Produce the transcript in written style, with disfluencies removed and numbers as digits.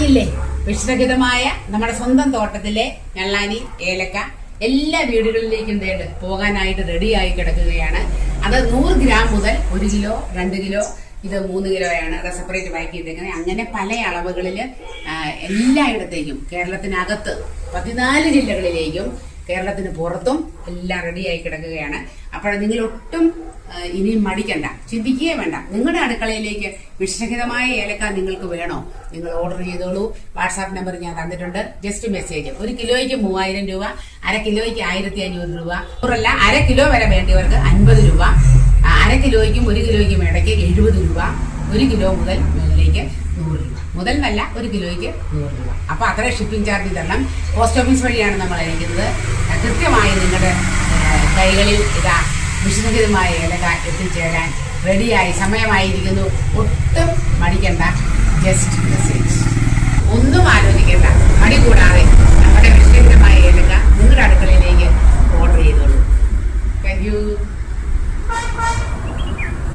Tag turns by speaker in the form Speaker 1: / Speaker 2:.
Speaker 1: കണ്ടില്ലേ, വിഷരഹിതമായ നമ്മുടെ സ്വന്തം തോട്ടത്തിലെ ഞെള്ളാനി, ഏലക്ക എല്ലാ വീടുകളിലേക്കും പോകാനായിട്ട് റെഡിയായി കിടക്കുകയാണ്. അത് 100 ഗ്രാം മുതൽ 1 കിലോ, 2 കിലോ, ഇത് 3 കിലോയാണ് സെപ്പറേറ്റ് പാക്ക് ചെയ്തേക്കുന്നത്. അങ്ങനെ പല അളവുകളിൽ എല്ലായിടത്തേക്കും, കേരളത്തിനകത്ത് 14 ജില്ലകളിലേക്കും കേരളത്തിന് പുറത്തും എല്ലാം റെഡിയായി കിടക്കുകയാണ്. അപ്പോൾ നിങ്ങൾ ഒട്ടും ഇനിയും മടിക്കണ്ട, ചിന്തിക്കുകയേ വേണ്ട. നിങ്ങളുടെ അടുക്കളയിലേക്ക് വിഷരഹിതമായ ഏലക്ക നിങ്ങൾക്ക് വേണോ, നിങ്ങൾ ഓർഡർ ചെയ്തോളൂ. വാട്സാപ്പ് നമ്പർ ഞാൻ തന്നിട്ടുണ്ട്. Just message. 1 കിലോയ്ക്ക് 3000 രൂപ, 1/2 കിലോയ്ക്ക് 1500 രൂപ, അല്ല 1/2 കിലോ വരെ വേണ്ടിയവർക്ക് 50 രൂപ, 1/2 കിലോയ്ക്കും 1 കിലോയ്ക്കും ഇടയ്ക്ക് 70 രൂപ, 1 കിലോ മുതൽ മുകളിലേക്ക് 100 രൂപ, മുതൽ നല്ല 1 കിലോയ്ക്ക് 100 രൂപ. അപ്പൊ അത്ര ഷിപ്പിംഗ് ചാർജ് തരണം. പോസ്റ്റ് ഓഫീസ് വഴിയാണ് നമ്മൾ അയക്കുന്നത്. കൃത്യമായി നിങ്ങളുടെ കൈകളിൽ ഇതാ വിഷരഹിതമായ ഏലക്ക എത്തിച്ചേരാൻ റെഡിയായി സമയമായിരിക്കുന്നു. ഒട്ടും മടിക്കണ്ട, ജസ്റ്റ് മെസ്സേജ്. ഒന്നും ആലോചിക്കേണ്ട, മടി കൂടാതെ നമ്മുടെ വിഷരഹിതമായ ഏലക്ക നിങ്ങളുടെ അടുക്കളയിലേക്ക് ഓർഡർ ചെയ്തോളൂ. Thank you.